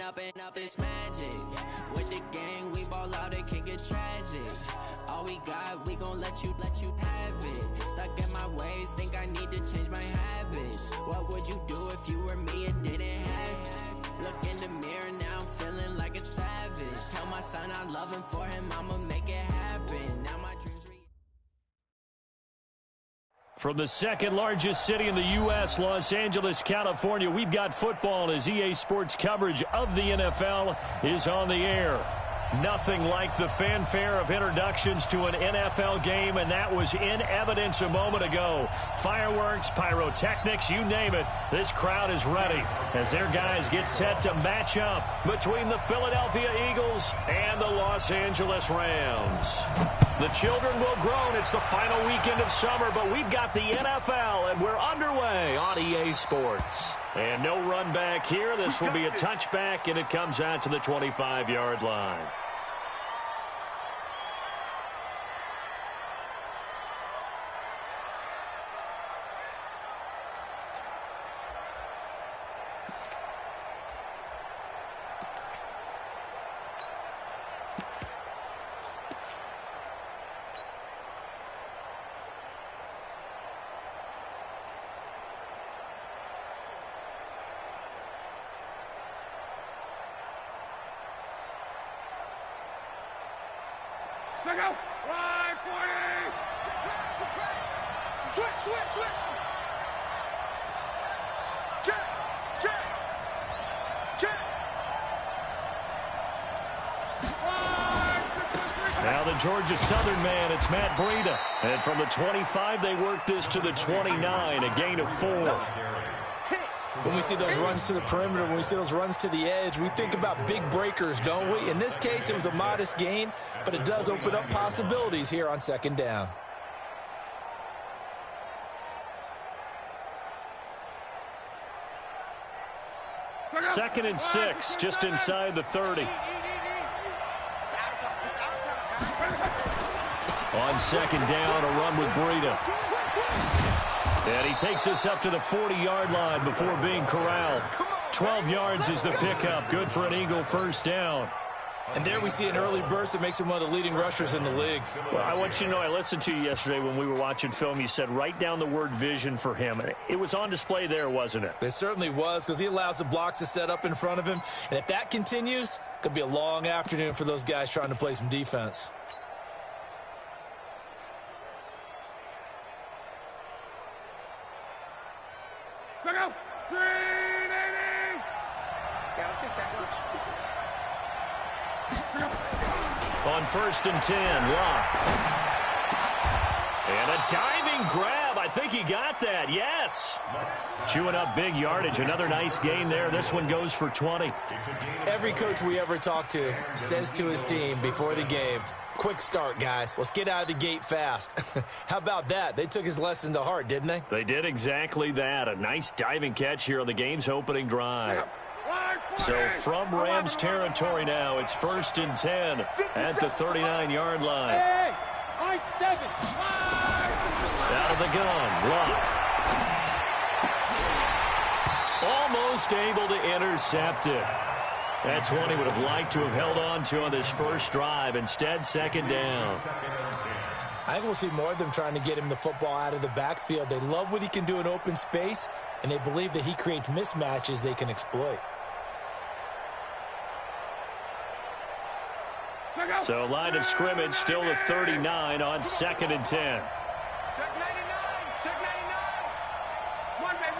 Up and up, it's magic. With the gang, we ball out, it can get tragic. All we got, we gon' let you have it. Stuck in my ways, think I need to change my habits. What would you do if you were me and didn't have it? Look in the mirror, now I'm feeling like a savage. Tell my son I love him, for him I'ma make it happen. Now my dreams. From the second largest city in the U.S., Los Angeles, California, we've got football as EA Sports coverage of the NFL is on the air. Nothing like the fanfare of introductions to an NFL game, and that was in evidence a moment ago. Fireworks, pyrotechnics, you name it. This crowd is ready as their guys get set to match up between the Philadelphia Eagles and the Los Angeles Rams. The children will groan. It's the final weekend of summer, but we've got the NFL, and we're underway on EA Sports. And no run back here. This will be a touchback, and it comes out to the 25-yard line. Check out! Line 40! The track! Switch! Check! Now the Georgia Southern man, it's Matt Breida. And from the 25, they work this to the 29, a gain of 4. When we see those runs to the perimeter, when we see those runs to the edge, we think about big breakers, don't we? In this case, it was a modest gain, but it does open up possibilities here on second down. Second and 6, just inside the 30. On second down, a run with Breida. And he takes us up to the 40-yard line before being corralled. 12 yards is the pickup. Good for an Eagle first down. And there we see an early burst that makes him one of the leading rushers in the league. Well, I want you to know, I listened to you yesterday when we were watching film. You said write down the word vision for him. It was on display there, wasn't it? It certainly was, because he allows the blocks to set up in front of him. And if that continues, it could be a long afternoon for those guys trying to play some defense. Check out! 380! Yeah, let's get second. On first and 10, Locke. And a diving grab. I think he got that. Yes. Chewing up big yardage. Another nice gain there. This one goes for 20. Every coach we ever talk to says to his team before the game, quick start, guys. Let's get out of the gate fast. How about that? They took his lesson to heart, didn't they? They did exactly that. A nice diving catch here on the game's opening drive. So from Rams territory now, it's first and 10 at the 39-yard line. Out of the gun, Locke. Almost able to intercept it. That's one he would have liked to have held on to on this first drive. Instead, second down. I think we'll see more of them trying to get him the football out of the backfield. They love what he can do in open space, and they believe that he creates mismatches they can exploit. So line of scrimmage still the 39 on second and 10. Check 99! Check 99! One man.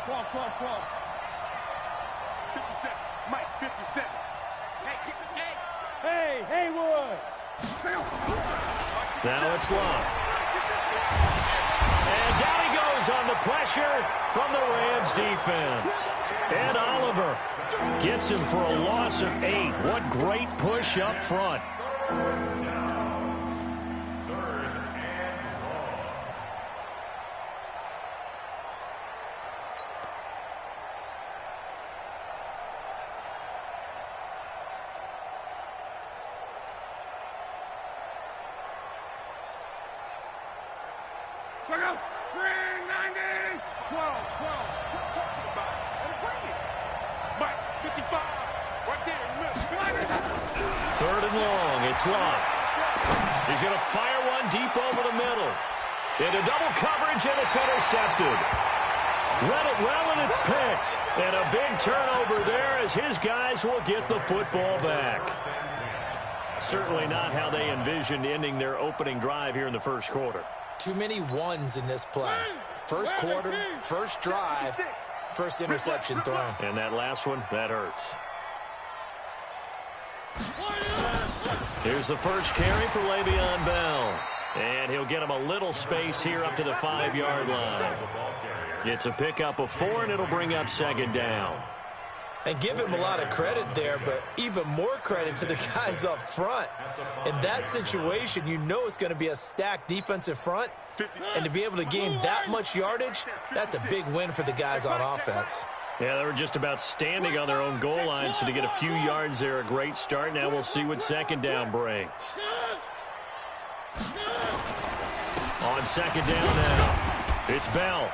Crawl. 57. Mike, 57. Hey, Haywood! Now it's Locke. And down he goes on the pressure from the Rams defense. And Oliver gets him for a loss of 8. What great push up front. Second. 390. 12. What are you talking about? Let it bring it. Mike, 55. Right there, miss. Third and long. It's Love. He's going to fire one deep over the middle. Into double coverage, and it's intercepted. Read it well, and it's picked. And a big turnover there as his guys will get the football back. Certainly not how they envisioned ending their opening drive here in the first quarter. Too many ones in this play. First quarter, first drive, first interception thrown. And that last one, that hurts. Here's the first carry for Le'Veon Bell. And he'll get him a little space here up to the 5-yard line. It's a pickup of 4, and it'll bring up second down. And give him a lot of credit there, but even more credit to the guys up front. In that situation, you know it's going to be a stacked defensive front. And to be able to gain that much yardage, that's a big win for the guys on offense. Yeah, they were just about standing on their own goal line, so to get a few yards there, a great start. Now we'll see what second down brings. On second down now, it's Bell.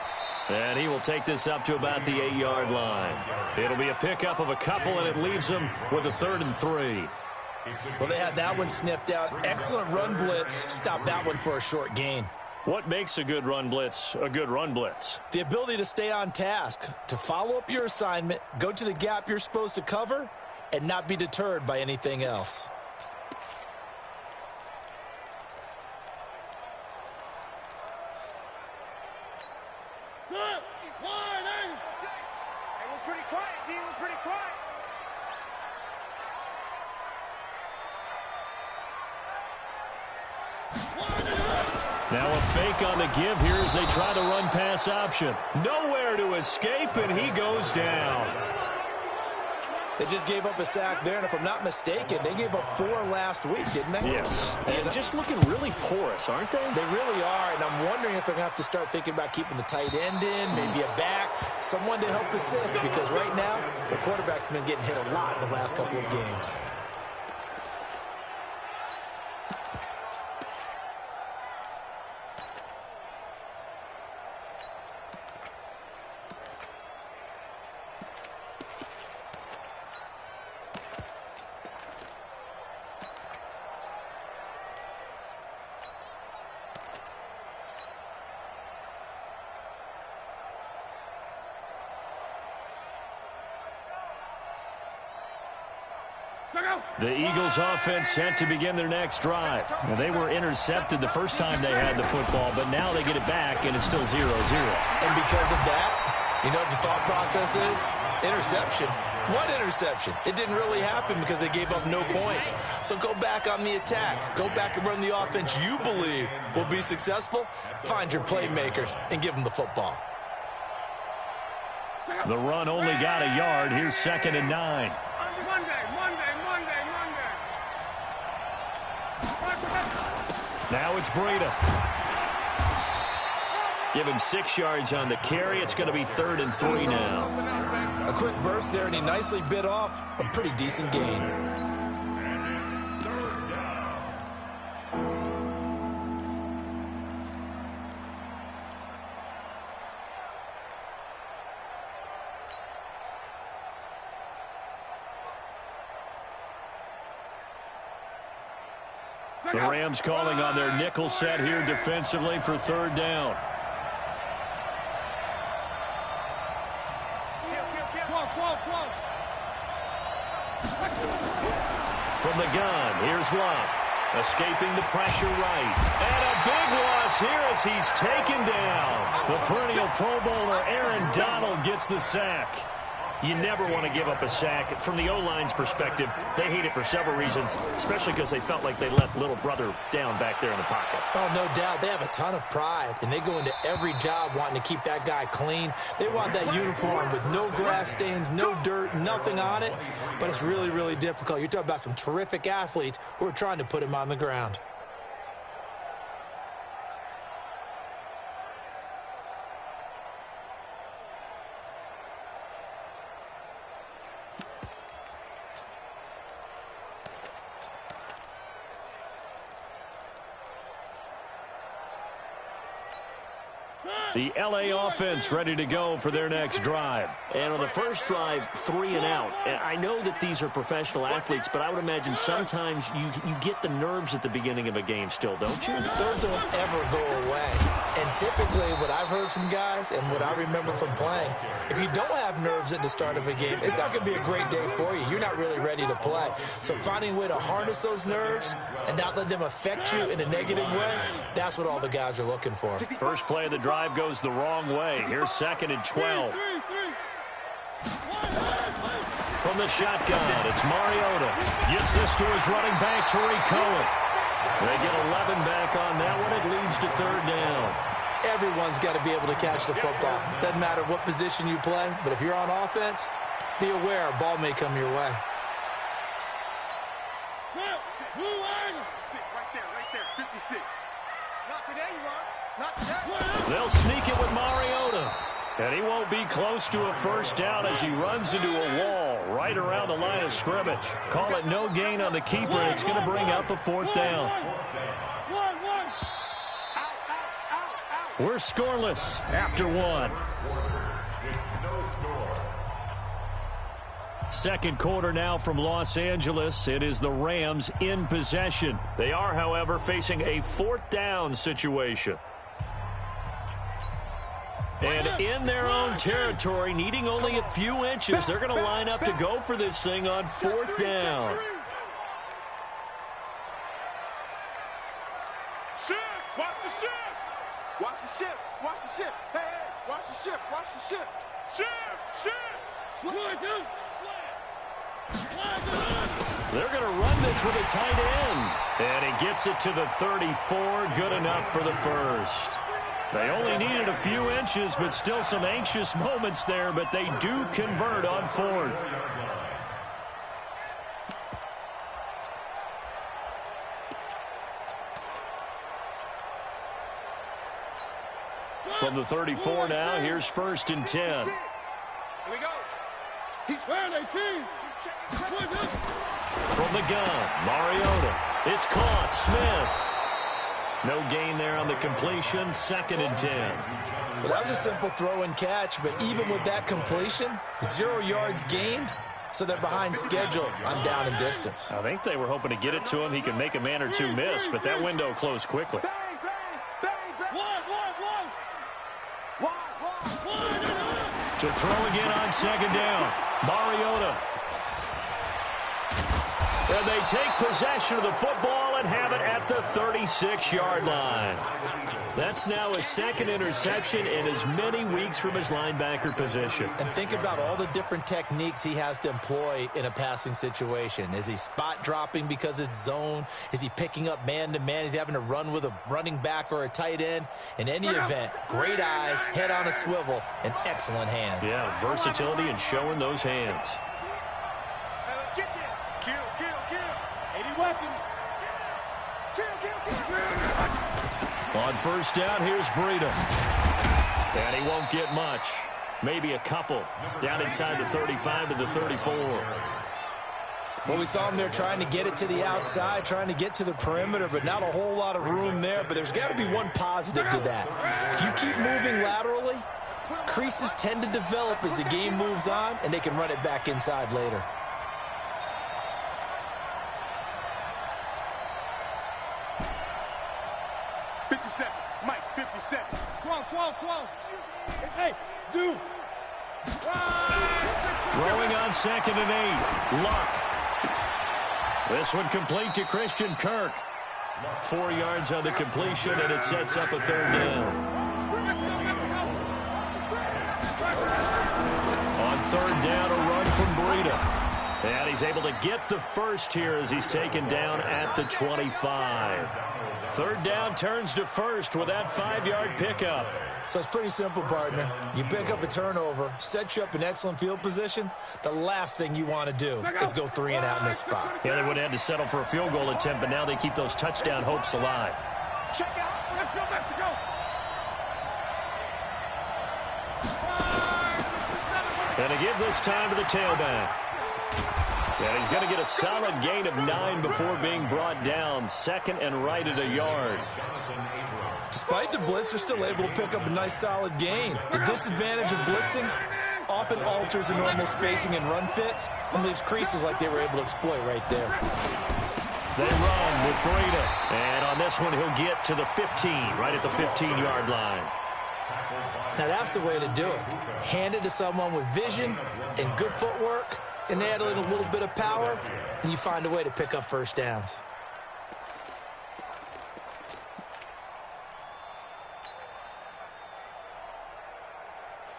And he will take this up to about the 8-yard line. It'll be a pickup of a couple, and it leaves him with a 3rd and 3. Well, they had that one sniffed out. Excellent run blitz. Stop that one for a short gain. What makes a good run blitz a good run blitz? The ability to stay on task, to follow up your assignment, go to the gap you're supposed to cover, and not be deterred by anything else. Now a fake on the give here as they try to run pass option. Nowhere to escape, and he goes down. They just gave up a sack there, and if I'm not mistaken, they gave up 4 last week, didn't they? Yes. And just looking really porous, aren't they? They really are, and I'm wondering if they're going to have to start thinking about keeping the tight end in, maybe a back, someone to help assist, because right now, the quarterback's been getting hit a lot in the last couple of games. The Eagles offense set to begin their next drive. Now, they were intercepted the first time they had the football, but now they get it back, and it's still 0-0. And because of that, you know what the thought process is? Interception. What interception? It didn't really happen because they gave up no points. So go back on the attack. Go back and run the offense you believe will be successful. Find your playmakers and give them the football. The run only got a yard. Here's 2nd and 9. Now it's Breida. Give him 6 yards on the carry. It's going to be 3rd and 3 now. A quick burst there, and he nicely bit off a pretty decent gain. The Rams calling on their nickel set here defensively for 3rd down. From the gun, here's Love. Escaping the pressure right. And a big loss here as he's taken down. The perennial Pro Bowler Aaron Donald gets the sack. You never want to give up a sack. From the O-line's perspective, they hate it for several reasons, especially because they felt like they left little brother down back there in the pocket. Oh, no doubt. They have a ton of pride, and they go into every job wanting to keep that guy clean. They want that uniform with no grass stains, no dirt, nothing on it. But it's really, really difficult. You're talking about some terrific athletes who are trying to put him on the ground. The LA offense ready to go for their next drive. And on the first drive, 3 and out. And I know that these are professional athletes, but I would imagine sometimes you get the nerves at the beginning of a game still, don't you? Those don't ever go away. And typically what I've heard from guys and what I remember from playing, if you don't have nerves at the start of a game, it's not going to be a great day for you. You're not really ready to play. So finding a way to harness those nerves and not let them affect you in a negative way, that's what all the guys are looking for. First play of the drive goes the wrong way. Here's 2nd and 12. From the shotgun, it's Mariota. Gets this to his running back, Tariq Cohen. They get 11 back on that one. It leads to 3rd down. Everyone's got to be able to catch the football. Doesn't matter what position you play, but if you're on offense, be aware a ball may come your way. Right there, 56. Not today, you are. Not today. They'll sneak it with Mariota. And he won't be close to a 1st down as he runs into a wall right around the line of scrimmage. Call it no gain on the keeper, and it's going to bring up a 4th down. We're scoreless after 1. Second quarter now from Los Angeles. It is the Rams in possession. They are, however, facing a 4th down situation. And in their own territory, needing only a few inches, they're going to line up to go for this thing on 4th down. Shift! Watch the shift! Watch the shift! Watch the shift! Hey, hey! Watch the shift! Watch the shift! Shift! Slide down! They're going to run this with a tight end. And he gets it to the 34. Good enough for the 1st. They only needed a few inches, but still some anxious moments there, but they do convert on 4th. From the 34 now, here's 1st and 10. Here we go. He's wearing 18. From the gun, Mariota. It's caught. Smith. No gain there on the completion. 2nd and 10. Well, that was a simple throw and catch, but even with that completion, 0 yards gained, so they're behind schedule on down and distance. I think they were hoping to get it to him. He could make a man or two miss, but that window closed quickly. Bang, bang, bang, bang. One. To throw again on 2nd down. Mariota. And they take possession of the football and have it at the 36-yard line. That's now his 2nd interception in as many weeks from his linebacker position. And think about all the different techniques he has to employ in a passing situation. Is he spot dropping because it's zone? Is he picking up man-to-man? Is he having to run with a running back or a tight end? In any event, great eyes, head on a swivel, and excellent hands. Yeah, versatility and showing those hands. Hey, let's get there. Kill. 80 weapons. Kill. On 1st down, here's Breida. And he won't get much. Maybe a couple. Down inside the 35 to the 34. Well, we saw him there trying to get it to the outside, trying to get to the perimeter, but not a whole lot of room there. But there's got to be one positive to that. If you keep moving laterally, creases tend to develop as the game moves on, and they can run it back inside later. Mike, 57. 12. Hey, Zoo. Throwing on 2nd and 8. Luck. This one complete to Christian Kirk. 4 yards on the completion, and it sets up a 3rd down. On 3rd down, a run from Breida. And he's able to get the 1st here as he's taken down at the 25. 3rd down turns to 1st with that 5-yard pickup. So it's pretty simple, partner. You pick up a turnover, set you up in excellent field position. The last thing you want to do is go 3 and out in this spot. Yeah, they would have had to settle for a field goal attempt, but now they keep those touchdown hopes alive. Check out. Let's go, Mexico. And to give this time to the tailback. And he's going to get a solid gain of 9 before being brought down. Second and right at a yard. Despite the blitz, they're still able to pick up a nice solid gain. The disadvantage of blitzing often alters the normal spacing and run fits and leaves creases like they were able to exploit right there. They run with Breida. And on this one, he'll get to the 15, right at the 15-yard line. Now that's the way to do it. Hand it to someone with vision and good footwork, and add in a little bit of power, and you find a way to pick up first downs.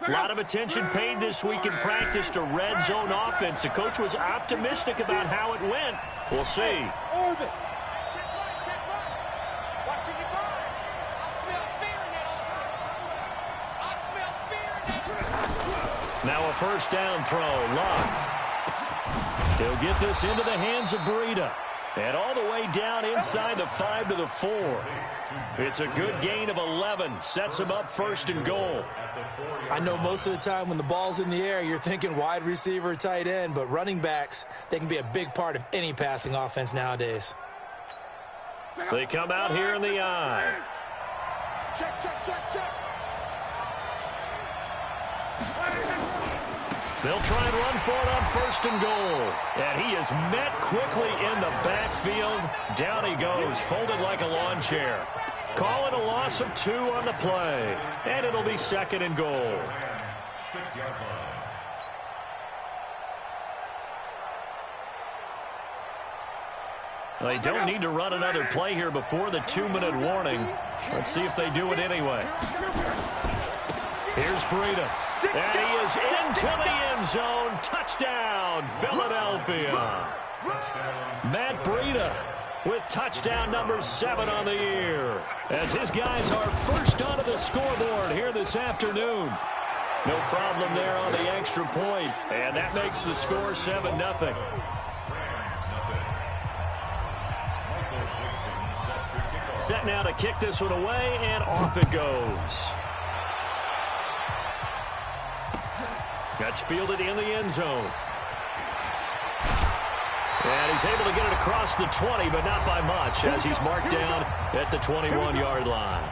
A lot of attention paid this week in practice to red zone offense. The coach was optimistic about how it went. We'll see. Now a first down throw. Locke. He'll get this into the hands of Breida. And all the way down inside the 5 to the 4. It's a good gain of 11. Sets him up first and goal. I know most of the time when the ball's in the air, you're thinking wide receiver, tight end, but running backs, they can be a big part of any passing offense nowadays. They come out here in the eye. Check, check, check, check. They'll try and run for it on first and goal. And he is met quickly in the backfield. Down he goes, folded like a lawn chair. Call it a loss of 2 on the play. And it'll be second and goal. They don't need to run another play here before the 2-minute warning. Let's see if they do it anyway. Here's Breida. And he is into the end zone. Touchdown, Philadelphia. Matt Breida with touchdown number 7 on the year. As his guys are first onto the scoreboard here this afternoon. No problem there on the extra point. And that makes the score 7-0. Set now to kick this one away, and off it goes. That's fielded in the end zone. And he's able to get it across the 20, but not by much, as he's marked down at the 21-yard line.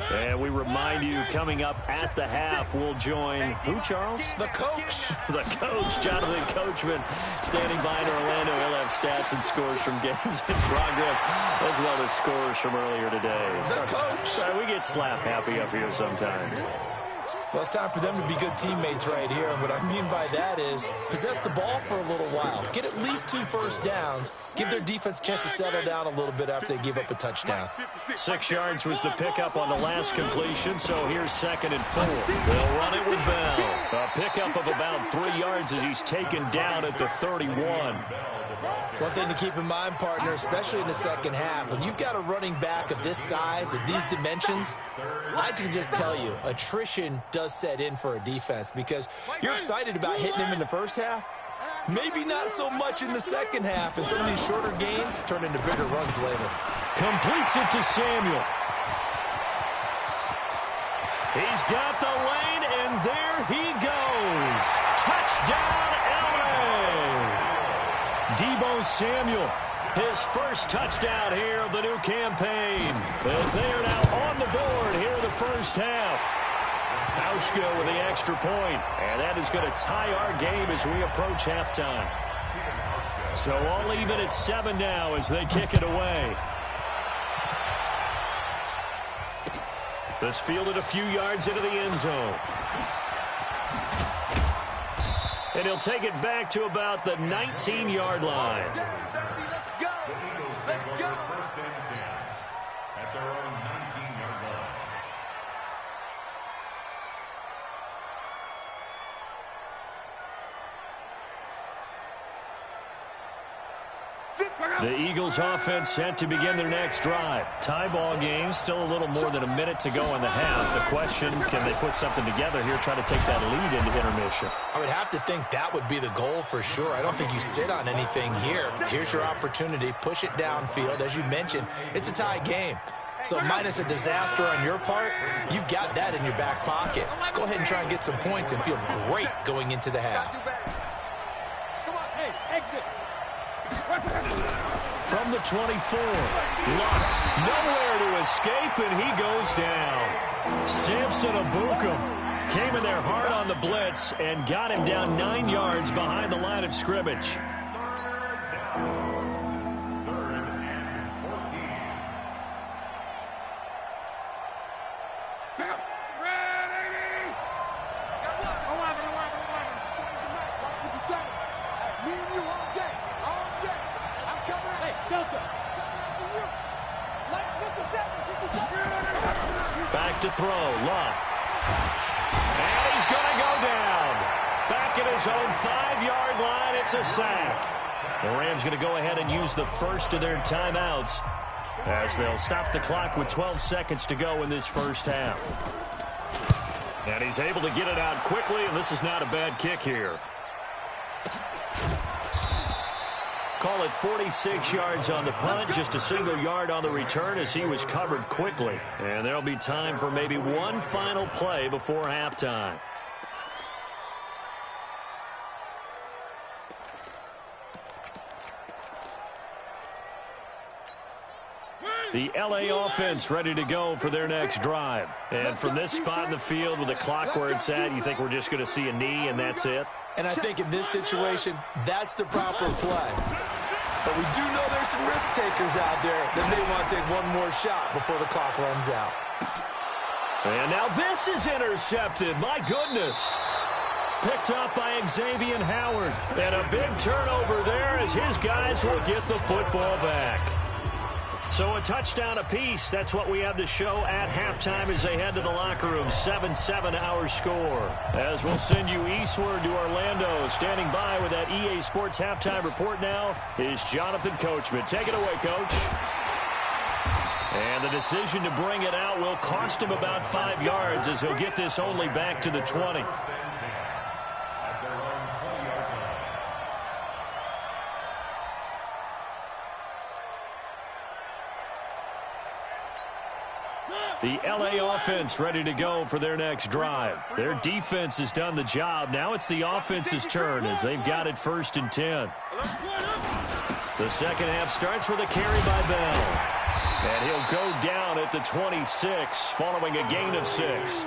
And we remind you, coming up at the half, we'll join who, Charles? The coach. The coach, Jonathan Coachman, standing by in Orlando. He'll have stats and scores from games in progress, as well as scores from earlier today. The coach. We get slap happy up here sometimes. Well, it's time for them to be good teammates right here. And what I mean by that is possess the ball for a little while. Get at least 2 first downs. Give their defense a chance to settle down a little bit after they give up a touchdown. 6 yards was the pickup on the last completion, so here's 2nd and 4. They'll run it with Bell. A pickup of about 3 yards as he's taken down at the 31. One thing to keep in mind, partner, especially in the second half, when you've got a running back of this size, of these dimensions, I can just tell you, attrition does set in for a defense because you're excited about hitting him in the first half. Maybe not so much in the second half, and some of these shorter gains turn into bigger runs later. Completes it to Samuel. He's got the lane, and there he goes. Touchdown, LA! Deebo Samuel, his first touchdown here of the new campaign, as they are now on the board here in the first half. Auschko with the extra point, and that is going to tie our game as we approach halftime. So all even at 7 now as they kick it away. This fielded a few yards into the end zone. And he'll take it back to about the 19-yard line. Let's go. Let's go. First and 10 at their own 19-yard line. The Eagles offense set to begin their next drive. Tie ball game, still a little more than a minute to go in the half. The question, can they put something together here, try to take that lead into intermission? I would have to think that would be the goal for sure. I don't think you sit on anything here. Here's your opportunity. Push it downfield. As you mentioned, it's a tie game. So minus a disaster on your part, you've got that in your back pocket. Go ahead and try and get some points and feel great going into the half. Come on, hey, exit. From the 24, Luck, nowhere to escape, and he goes down. Samson Abukum came in there hard on the blitz and got him down 9 yards behind the line of scrimmage. Back to throw, Luck. And he's going to go down. Back at his own 5-yard line, it's a sack. The Rams going to go ahead and use the first of their timeouts as they'll stop the clock with 12 seconds to go in this first half. And he's able to get it out quickly, and this is not a bad kick here. Call it 46 yards on the punt, just a single yard on the return as he was covered quickly. And there'll be time for maybe one final play before halftime. The LA offense ready to go for their next drive. And from this spot in the field with the clock where it's at, you think we're just going to see a knee and that's it? And I think in this situation, that's the proper play. But we do know there's some risk takers out there that may want to take one more shot before the clock runs out. And now this is intercepted. My goodness. Picked up by Xavier Howard. And a big turnover there as his guys will get the football back. So a touchdown apiece. That's what we have to show at halftime as they head to the locker room. 7-7 our score. As we'll send you eastward to Orlando. Standing by with that EA Sports halftime report now is Jonathan Coachman. Take it away, Coach. And the decision to bring it out will cost him about 5 yards as he'll get this only back to the 20. The LA offense ready to go for their next drive. Their defense has done the job. Now it's the offense's turn as they've got it 1st and 10. The second half starts with a carry by Bell. And he'll go down at the 26 following a gain of 6.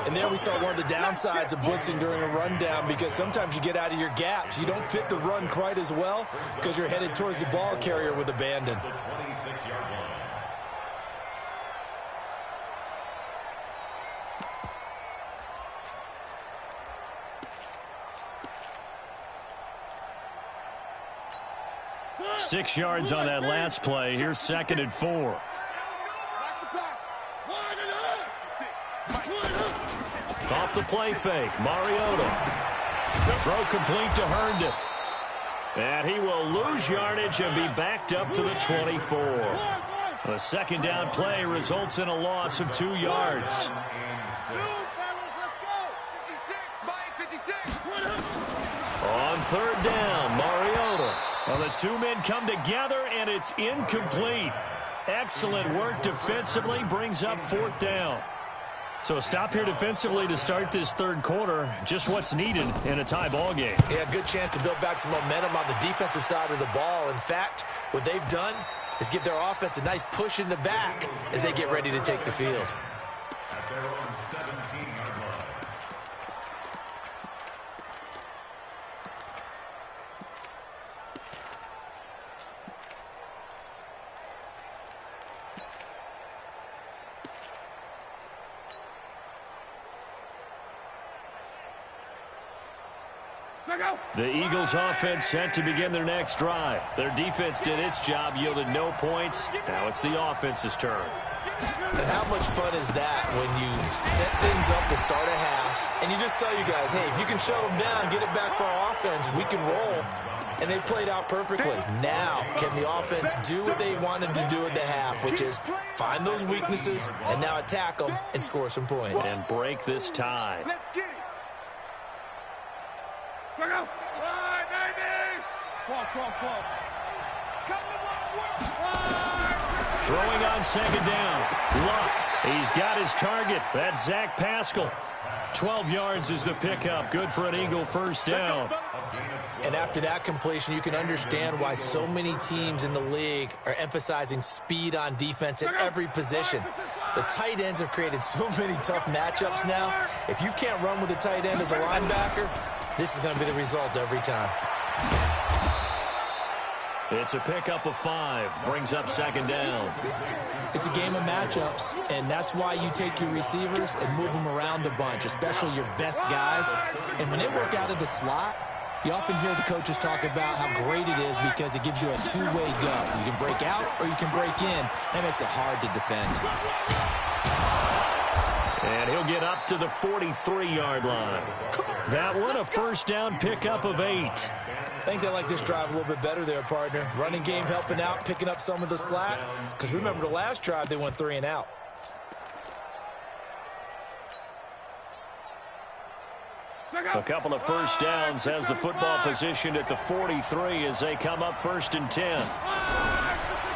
And there we saw one of the downsides of blitzing during a rundown because sometimes you get out of your gaps. You don't fit the run quite as well because you're headed towards the ball carrier with abandon. 6 yards on that last play. Here's 2nd and 4. Off the play fake. Mariota. Throw complete to Herndon. And he will lose yardage and be backed up to the 24. The second down play results in a loss of 2 yards. On 3rd down, Mariota. Well, the two men come together, and it's incomplete. Excellent work defensively, brings up 4th down. So a stop here defensively to start this 3rd quarter. Just what's needed in a tie ball game. Yeah, good chance to build back some momentum on the defensive side of the ball. In fact, what they've done is give their offense a nice push in the back as they get ready to take the field. At their own 17-yard line. The Eagles offense set to begin their next drive. Their defense did its job, yielded no points. Now it's the offense's turn. And how much fun is that when you set things up to start a half, and you just tell you guys, hey, if you can shut them down, get it back for our offense, we can roll. And they played out perfectly. Now, can the offense do what they wanted to do at the half, which is find those weaknesses and now attack them and score some points. And break this tie. Let's get it. Check out. Line, 90. Call. Throwing on second down. Luck. He's got his target. That's Zach Pascal. 12 yards is the pickup. Good for an Eagle first down. And after that completion, you can understand why so many teams in the league are emphasizing speed on defense at every position. The tight ends have created so many tough matchups now. If you can't run with a tight end as a linebacker, this is going to be the result every time. It's a pickup of 5. Brings up second down. It's a game of matchups, and that's why you take your receivers and move them around a bunch, especially your best guys. And when they work out of the slot, you often hear the coaches talk about how great it is because it gives you a two-way go. You can break out or you can break in. That makes it hard to defend. And he'll get up to the 43-yard line. That one a first down pickup of 8. I think they like this drive a little bit better there, partner. Running game helping out, picking up some of the slack. Because remember, the last drive, they went 3 and out. A couple of first downs has the football positioned at the 43 as they come up 1st and 10.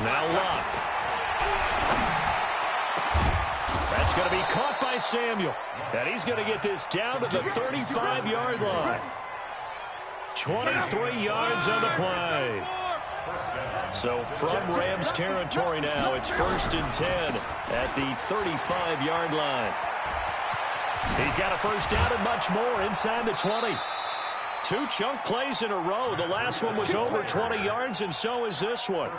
Now Luck. That's going to be caught by Samuel. And he's going to get this down to the 35-yard line. 23 yards on the play. So from Rams territory now, it's 1st and 10 at the 35-yard line. He's got a first down and much more inside the 20. 2 chunk plays in a row. The last one was over 20 yards, and so is this one.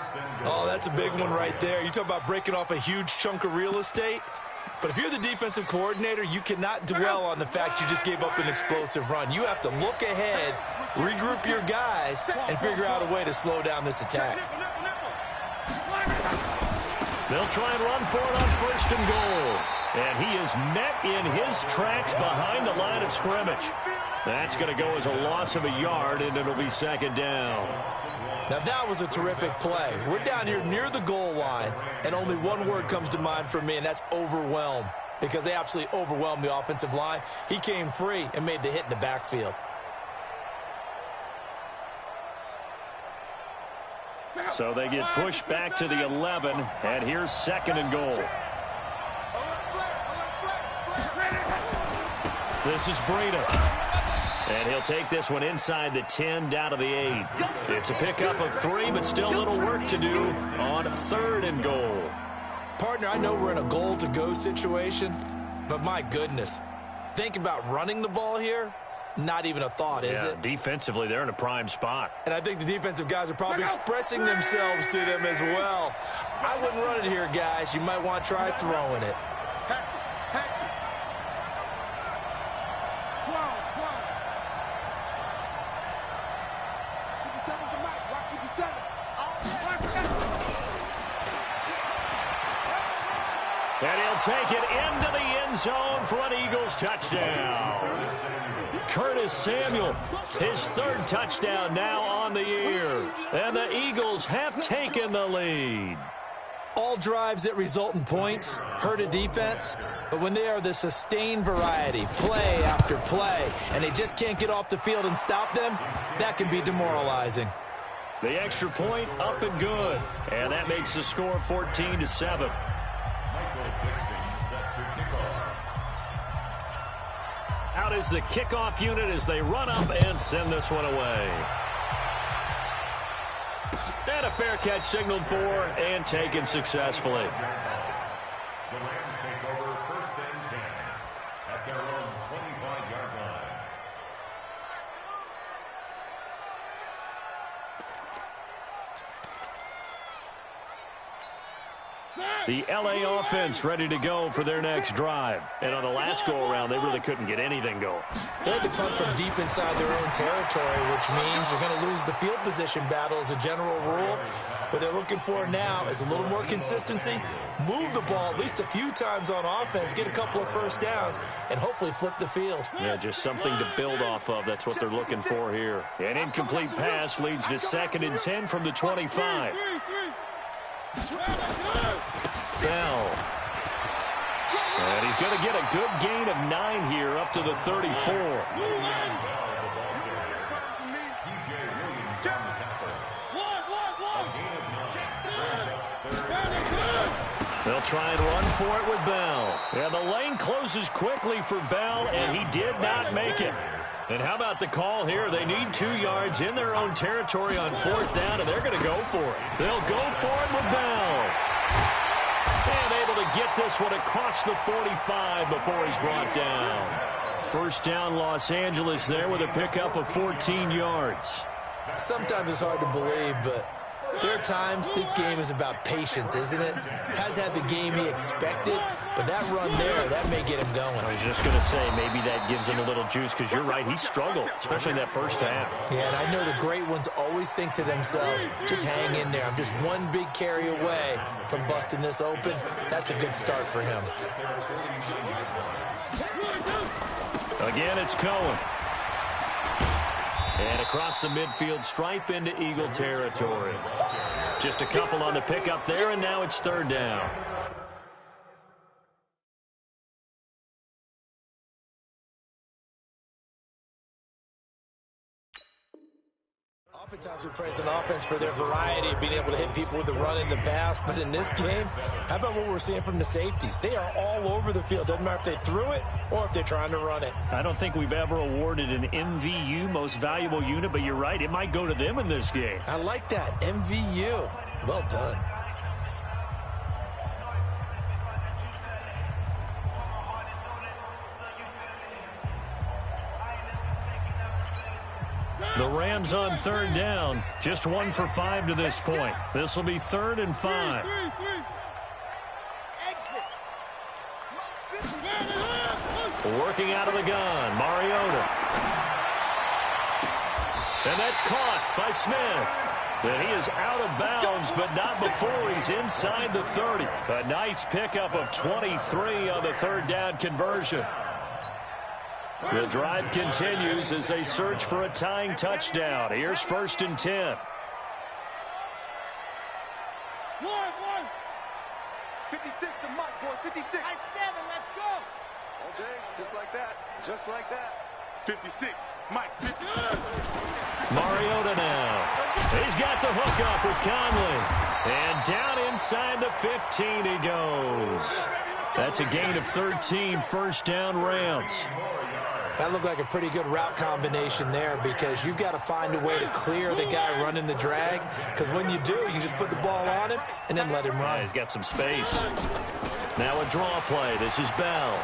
Oh, that's a big one right there. You talk about breaking off a huge chunk of real estate. But if you're the defensive coordinator, you cannot dwell on the fact you just gave up an explosive run. You have to look ahead, regroup your guys, and figure out a way to slow down this attack. They'll try and run for it on 1st and goal. And he is met in his tracks behind the line of scrimmage. That's going to go as a loss of a yard, and it'll be 2nd down. Now, that was a terrific play. We're down here near the goal line, and only one word comes to mind for me, and that's overwhelm, because they absolutely overwhelmed the offensive line. He came free and made the hit in the backfield. So they get pushed back to the 11, and here's 2nd and goal. This is Breida. And he'll take this one inside the 10, down to the 8. It's a pickup of 3, but still a little work to do on 3rd and goal. Partner, I know we're in a goal-to-go situation, but my goodness, think about running the ball here. Not even a thought, is it? Defensively, they're in a prime spot. And I think the defensive guys are probably expressing themselves to them as well. I wouldn't run it here, guys. You might want to try throwing it. And he'll take it into the end zone for an Eagles touchdown. Curtis Samuel, his 3rd touchdown now on the year. And the Eagles have taken the lead. All drives that result in points hurt a defense, but when they are the sustained variety, play after play, and they just can't get off the field and stop them, that can be demoralizing. The extra point up and good. And that makes the score 14-7. Out is the kickoff unit as they run up and send this one away. And a fair catch signaled for and taken successfully. The Rams take over 1st and 10 at their own 25-yard line. The LA offense ready to go for their next drive. And on the last go-around, they really couldn't get anything going. They had to punt from deep inside their own territory, which means they're going to lose the field position battle as a general rule. What they're looking for now is a little more consistency, move the ball at least a few times on offense, get a couple of first downs, and hopefully flip the field. Yeah, just something to build off of. That's what they're looking for here. An incomplete pass leads to 2nd and 10 from the 25. Bell. And he's going to get a good gain of 9 here up to the 34. They'll try and run for it with Bell. Yeah, the lane closes quickly for Bell, and he did not make it. And how about the call here? They need 2 yards in their own territory on 4th down, and they're going to go for it. They'll go for it with Bell. And able to get this one across the 45 before he's brought down. 1st down, Los Angeles there with a pickup of 14 yards. Sometimes it's hard to believe, but there are times this game is about patience, isn't it? Has had the game he expected, but that run there, that may get him going. I was just going to say, maybe that gives him a little juice, because you're right, he struggled, especially in that 1st half. Yeah, and I know the great ones always think to themselves, just hang in there. I'm just one big carry away from busting this open. That's a good start for him. Again, it's Cohen. And across the midfield stripe into Eagle territory. Just a couple on the pickup there, and now it's 3rd down. Oftentimes we praise an offense for their variety of being able to hit people with the run and the pass, but in this game, how about what we're seeing from the safeties? They are all over the field. Doesn't matter if they threw it or if they're trying to run it. I don't think we've ever awarded an MVU, most valuable unit, but you're right, it might go to them in this game. I like that, MVU. Well done. The Rams on 3rd down, just 1 for 5 to this point. This will be 3rd and 5. Working out of the gun, Mariota. And that's caught by Smith. And he is out of bounds, but not before he's inside the 30. A nice pickup of 23 on the 3rd down conversion. The drive continues as they search for a tying touchdown. Here's 1st and 10. 56 to Mike, boys, 56. High 7, let's go. All day, just like that, just like that. 56, Mike, 50. Mariota now. He's got the hook up with Conley. And down inside the 15 he goes. That's a gain of 13, 1st down Rams. That looked like a pretty good route combination there, because you've got to find a way to clear the guy running the drag, because when you do, you can just put the ball on him and then let him run. Yeah, he's got some space. Now a draw play. This is Bell.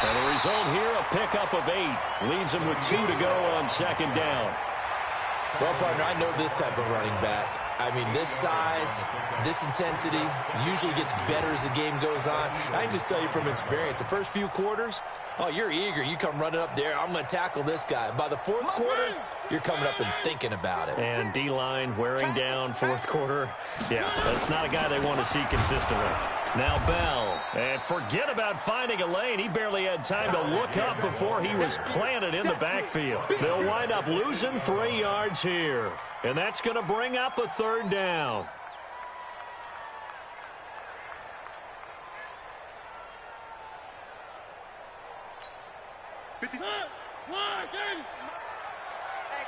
And the result here, a pickup of 8. Leaves him with 2 to go on 2nd down. Well, partner, I know this type of running back. I mean, this size, this intensity usually gets better as the game goes on. And I can just tell you from experience, the first few quarters, oh, you're eager. You come running up there, I'm going to tackle this guy. By the 4th quarter, you're coming up and thinking about it. And D-line wearing down 4th quarter. Yeah, that's not a guy they want to see consistently. Now Bell. And forget about finding a lane. He barely had time to look up before he was planted in the backfield. They'll wind up losing 3 yards here. And that's going to bring up a 3rd down. Hey,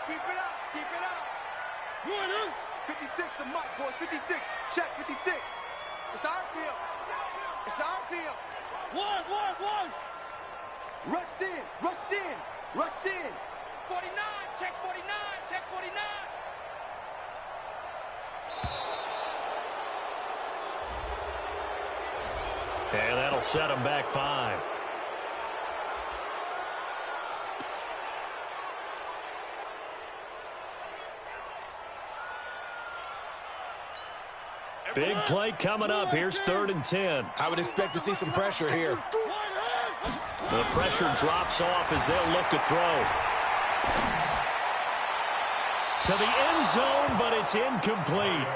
keep it up, keep it up. 56 to Mike, boys, 56. Check, 56. It's our field. It's our field. One. Rush in, rush in, rush in. 49, check 49, check 49. And that'll set him back 5. Big play coming up. Here's 3rd and 10. I would expect to see some pressure here. The pressure drops off as they'll look to throw. To the end zone, but it's incomplete.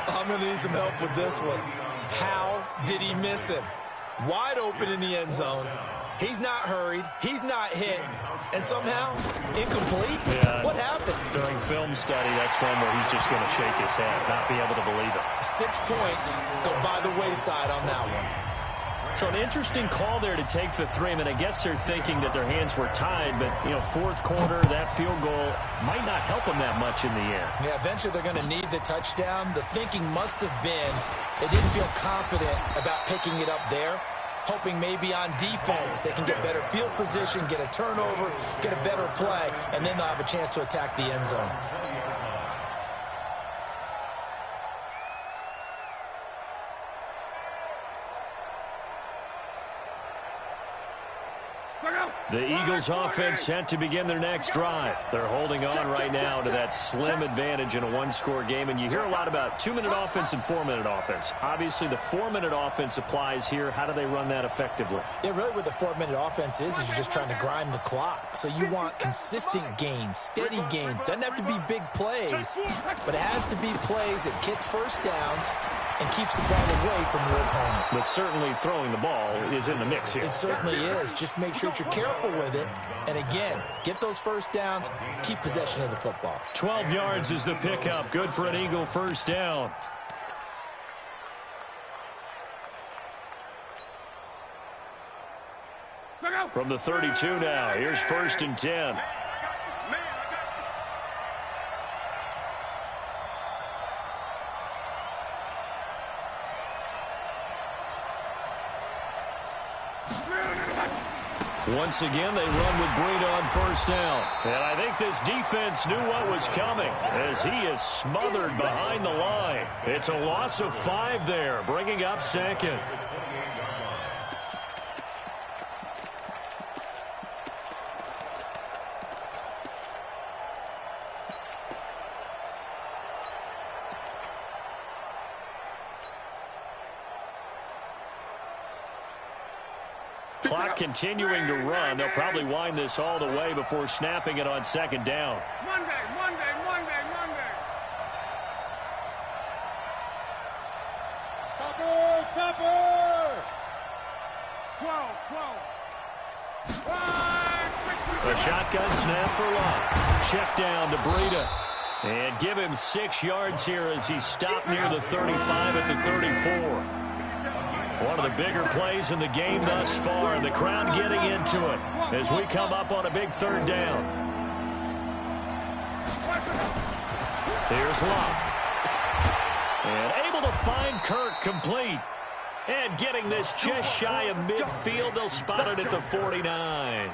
I'm going to need some help with this one. How did he miss him? Wide open in the end zone. He's not hurried. He's not hit. And somehow, incomplete? Yeah. What happened? During film study, that's one where he's just going to shake his head, not be able to believe it. 6 points go by the wayside on that one. So an interesting call there to take the 3. I mean, I guess they're thinking that their hands were tied, but, you know, 4th quarter, that field goal might not help them that much in the end. Yeah, eventually they're going to need the touchdown. The thinking must have been they didn't feel confident about picking it up there, hoping maybe on defense they can get better field position, get a turnover, get a better play, and then they'll have a chance to attack the end zone. The Eagles offense set to begin their next drive. They're holding on right now to that slim advantage in a 1-score game, and you hear a lot about 2-minute offense and 4-minute offense. Obviously, the 4-minute offense applies here. How do they run that effectively? Yeah, really what the 4-minute offense is you're just trying to grind the clock. So you want consistent gains, steady gains. Doesn't have to be big plays, but it has to be plays that gets first downs and keeps the ball away from your opponent. But certainly throwing the ball is in the mix here. It certainly is. Just make sure that you're careful with it. And again, get those first downs, keep possession of the football. 12 yards is the pickup. Good for an Eagle first down. From the 32 now, here's 1st and 10. Once again, they run with Breida on first down. And I think this defense knew what was coming as he is smothered behind the line. It's a loss of 5 there, bringing up 2nd. Clock continuing to run. They'll probably wind this all the way before snapping it on 2nd down. Monday. Topper. 12. A shotgun snap for Locke. Check down to Breida. And give him 6 yards here as he stopped near the 35 at the 34. One of the bigger plays in the game thus far, and the crowd getting into it as we come up on a big 3rd down. Here's Love. And able to find Kirk complete. And getting this just shy of midfield, they'll spot it at the 49.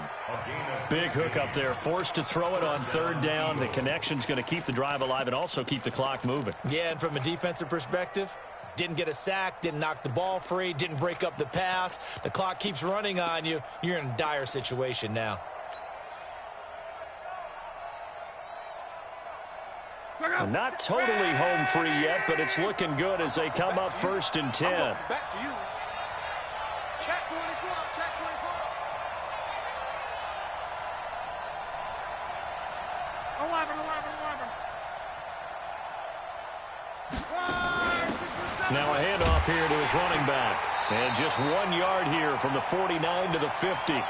Big hook up there, forced to throw it on 3rd down. The connection's going to keep the drive alive and also keep the clock moving. Yeah, and from a defensive perspective, didn't get a sack, didn't knock the ball free, didn't break up the pass. The clock keeps running on you. You're in a dire situation now. Not totally home free yet, but it's looking good as they come up 1st and 10. Back to you. Check 24. Check 24. 11. Now a handoff here to his running back. And just 1 yard here from the 49 to the 50. Okay,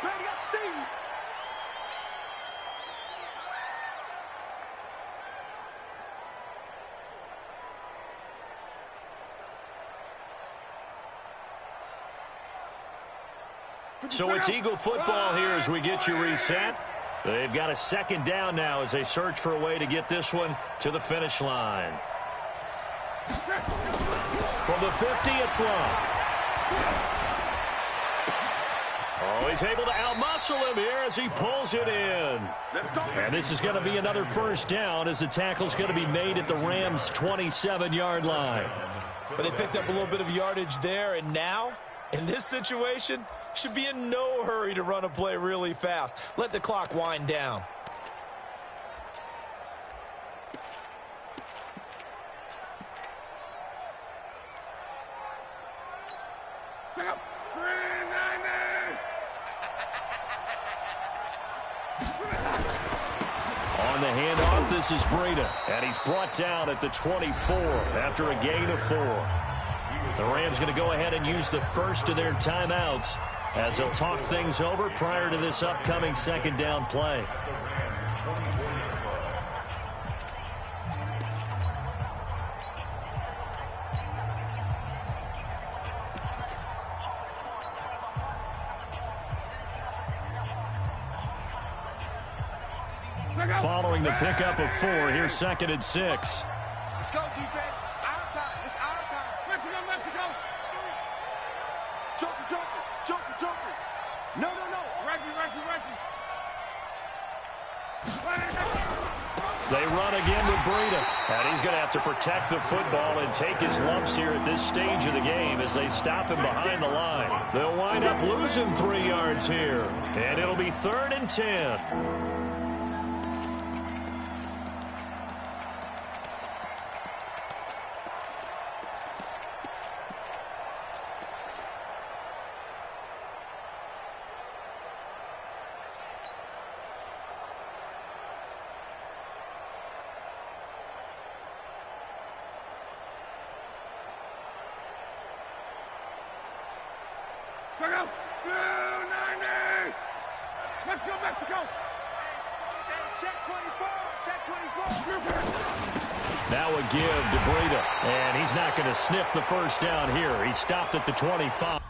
Brady, I see you. So it's Eagle football here as we get you reset. They've got a 2nd down now as they search for a way to get this one to the finish line. From the 50, it's Love. Oh, he's able to outmuscle him here as he pulls it in. And this is going to be another 1st down as the tackle's going to be made at the Rams' 27-yard line. But they picked up a little bit of yardage there, and now, in this situation, should be in no hurry to run a play really fast. Let the clock wind down. Check out. 390. On the handoff, this is Breida, and he's brought down at the 24 after a gain of 4. The Rams going to go ahead and use the first of their timeouts as they'll talk things over prior to this upcoming second down play. Following the pickup of 4, here's 2nd and 6. Let's go, defense. Our time. It's our time. Mexico, Mexico. Joker, Joker. Joker, Joker. No. Reggie. They run again with Breida, and he's going to have to protect the football and take his lumps here at this stage of the game as they stop him behind the line. They'll wind up losing 3 yards here, and it'll be 3rd and 10. Check out. 290. Let's go, Mexico. Check 24. Check 24. Now a give to Breida, and he's not going to sniff the first down here. He stopped at the 25.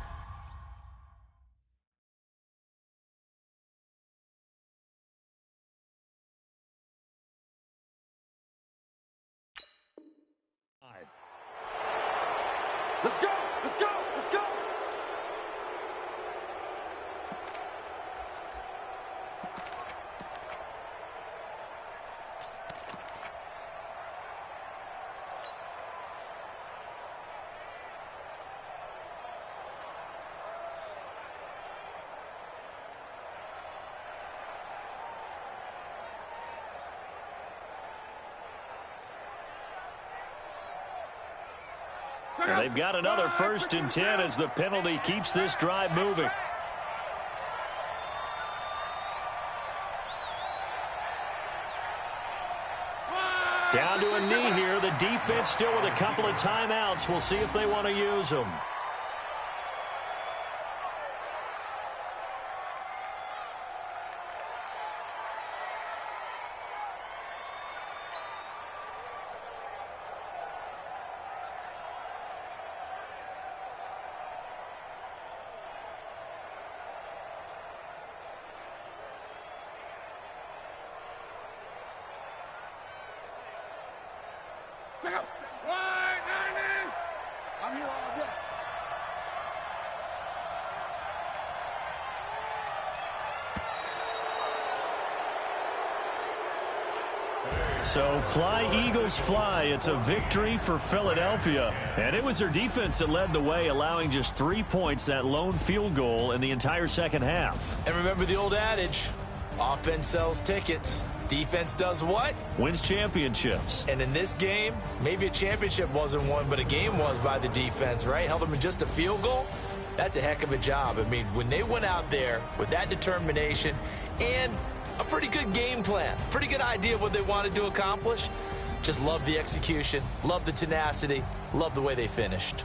Let's go. Let's go. Let's go. And they've got another 1st and 10 as the penalty keeps this drive moving. Down to a knee here. The defense still with a couple of timeouts. We'll see if they want to use them. Check out. 190. I'm here all day. So fly, Eagles, fly. It's a victory for Philadelphia. And it was their defense that led the way, allowing just 3 points, that lone field goal in the entire second half. And remember the old adage, offense sells tickets. Defense does what? Wins championships. And in this game, maybe a championship wasn't won, but a game was by the defense, right? Held them in just a field goal. That's a heck of a job. I mean, when they went out there with that determination and a pretty good game plan, pretty good idea of what they wanted to accomplish, just love the execution, love the tenacity, love the way they finished.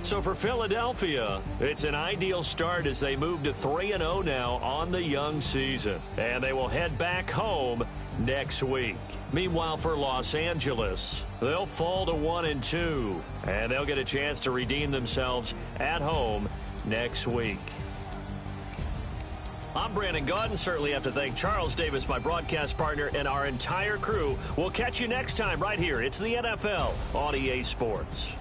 So for Philadelphia, it's an ideal start as they move to 3-0 now on the young season. And they will head back home next week. Meanwhile, for Los Angeles, they'll fall to 1-2. And they'll get a chance to redeem themselves at home next week. I'm Brandon Gaudin. Certainly have to thank Charles Davis, my broadcast partner, and our entire crew. We'll catch you next time right here. It's the NFL on EA Sports.